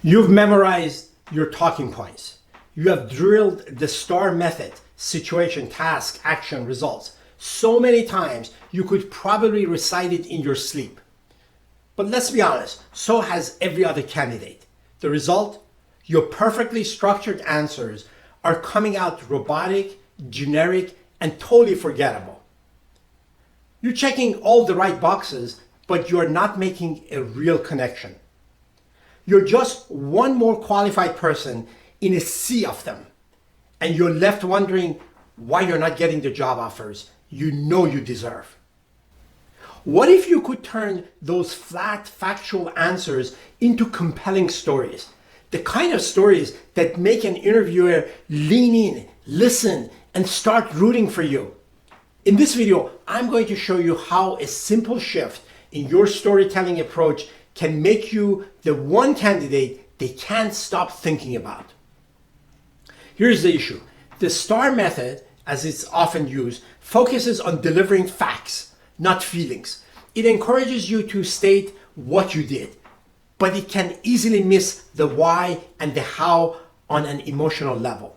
You've memorized your talking points. You have drilled the STAR method: situation, task, action, results, so many times you could probably recite it in your sleep. But let's be honest, so has every other candidate. The result? Your perfectly structured answers are coming out robotic, generic, and totally forgettable. You're checking all the right boxes, but you're not making a real connection. You're just one more qualified person in a sea of them, and you're left wondering why you're not getting the job offers you know you deserve. What if you could turn those flat, factual answers into compelling stories? The kind of stories that make an interviewer lean in, listen, and start rooting for you. In this video, I'm going to show you how a simple shift in your storytelling approach can make you the one candidate they can't stop thinking about. Here's the issue. The STAR method, as it's often used, focuses on delivering facts, not feelings. It encourages you to state what you did, but it can easily miss the why and the how on an emotional level.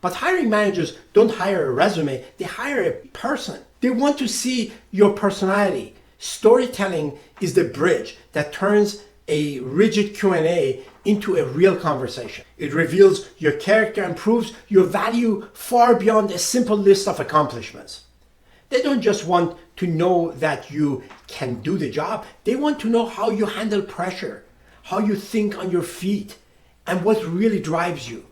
But hiring managers don't hire a resume, they hire a person. They want to see your personality. Storytelling is the bridge that turns a rigid Q&A into a real conversation. It reveals your character and proves your value far beyond a simple list of accomplishments. They don't just want to know that you can do the job. They want to know how you handle pressure, how you think on your feet, and what really drives you.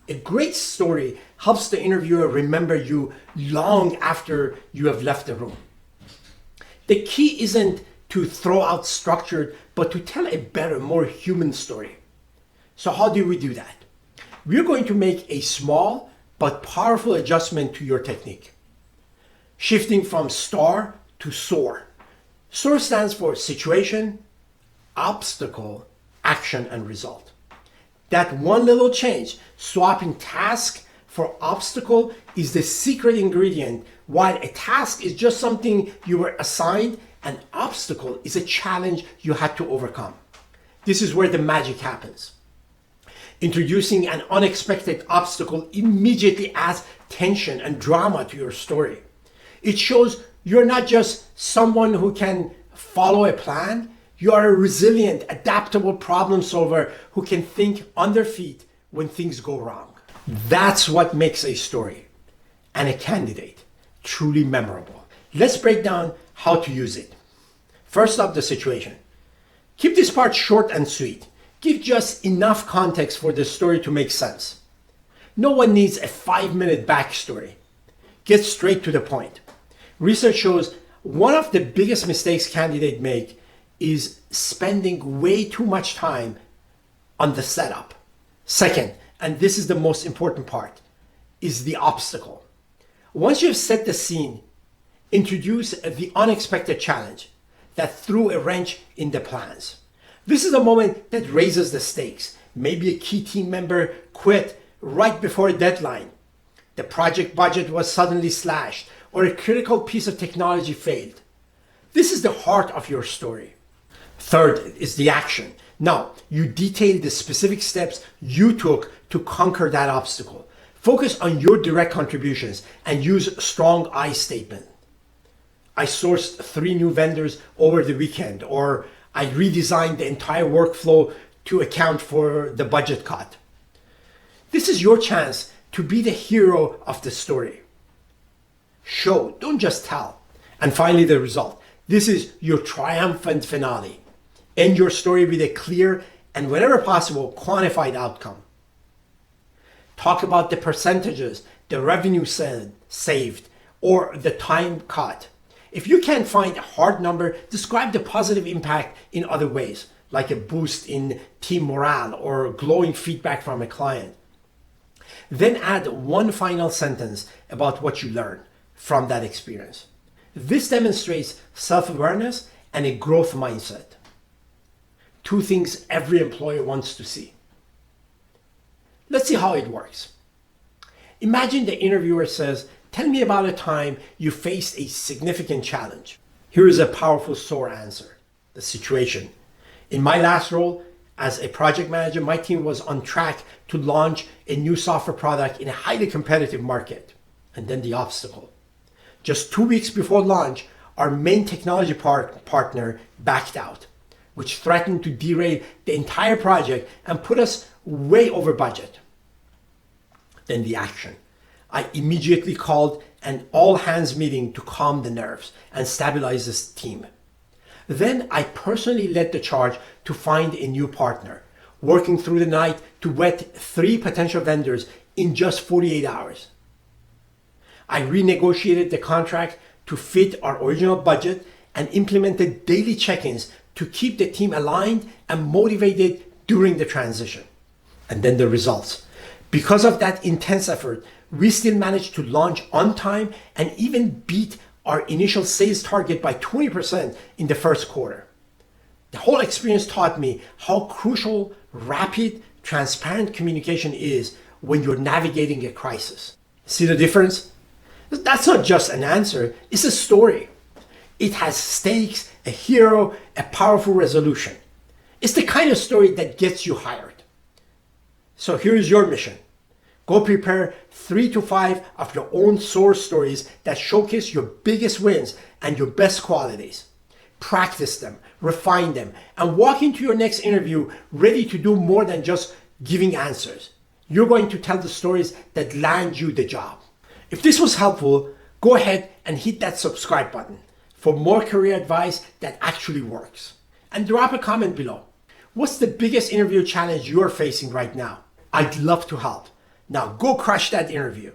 A great story helps the interviewer remember you long after you have left the room. The key isn't to throw out structured, but to tell a better, more human story. So how do we do that? We're going to make a small but powerful adjustment to your technique. Shifting from STAR to SOAR. SOAR stands for situation, obstacle, action, and result. That one little change, swapping task for obstacle, is the secret ingredient, while a task is just something you were assigned, an obstacle is a challenge you had to overcome. This is where the magic happens. Introducing an unexpected obstacle immediately adds tension and drama to your story. It shows you're not just someone who can follow a plan, you are a resilient, adaptable problem solver who can think on their feet when things go wrong. That's what makes a story and a candidate truly memorable. Let's break down how to use it. First up, the situation. Keep this part short and sweet. Give just enough context for the story to make sense. No one needs a 5-minute backstory. Get straight to the point. Research shows one of the biggest mistakes candidates make is spending way too much time on the setup. Second, and this is the most important part, is the obstacle. Once you've set the scene, introduce the unexpected challenge that threw a wrench in the plans. This is a moment that raises the stakes. Maybe a key team member quit right before a deadline. The project budget was suddenly slashed, or a critical piece of technology failed. This is the heart of your story. Third is the action. Now, you detail the specific steps you took to conquer that obstacle. Focus on your direct contributions and use strong I statement. I sourced 3 new vendors over the weekend, or I redesigned the entire workflow to account for the budget cut. This is your chance to be the hero of the story. Show, don't just tell. And finally, the result. This is your triumphant finale. End your story with a clear and, whenever possible, quantified outcome. Talk about the percentages, the revenue saved, or the time cut. If you can't find a hard number, describe the positive impact in other ways, like a boost in team morale or glowing feedback from a client. Then add one final sentence about what you learned from that experience. This demonstrates self-awareness and a growth mindset. 2 things every employer wants to see. Let's see how it works. Imagine the interviewer says, "Tell me about a time you faced a significant challenge." Here is a powerful SOAR answer. The situation. In my last role, As a project manager, my team was on track to launch a new software product in a highly competitive market. And then the obstacle. Just 2 weeks before launch, our main technology partner backed out, which threatened to derail the entire project and put us way over budget. Then the action. I immediately called an all-hands meeting to calm the nerves and stabilize this team. Then I personally led the charge to find a new partner, working through the night to vet 3 potential vendors in just 48 hours. I renegotiated the contract to fit our original budget and implemented daily check-ins to keep the team aligned and motivated during the transition. And then the results. Because of that intense effort, we still managed to launch on time and even beat our initial sales target by 20% in the first quarter. The whole experience taught me how crucial rapid, transparent communication is when you're navigating a crisis. See the difference? That's not just an answer, it's a story. It has stakes, a hero, a powerful resolution. It's the kind of story that gets you hired. So here's your mission. Go prepare 3 to 5 of your own source stories that showcase your biggest wins and your best qualities. Practice them, refine them, and walk into your next interview ready to do more than just giving answers. You're going to tell the stories that land you the job. If this was helpful, go ahead and hit that subscribe button for more career advice that actually works. And drop a comment below. What's the biggest interview challenge you're facing right now? I'd love to help. Now go crush that interview.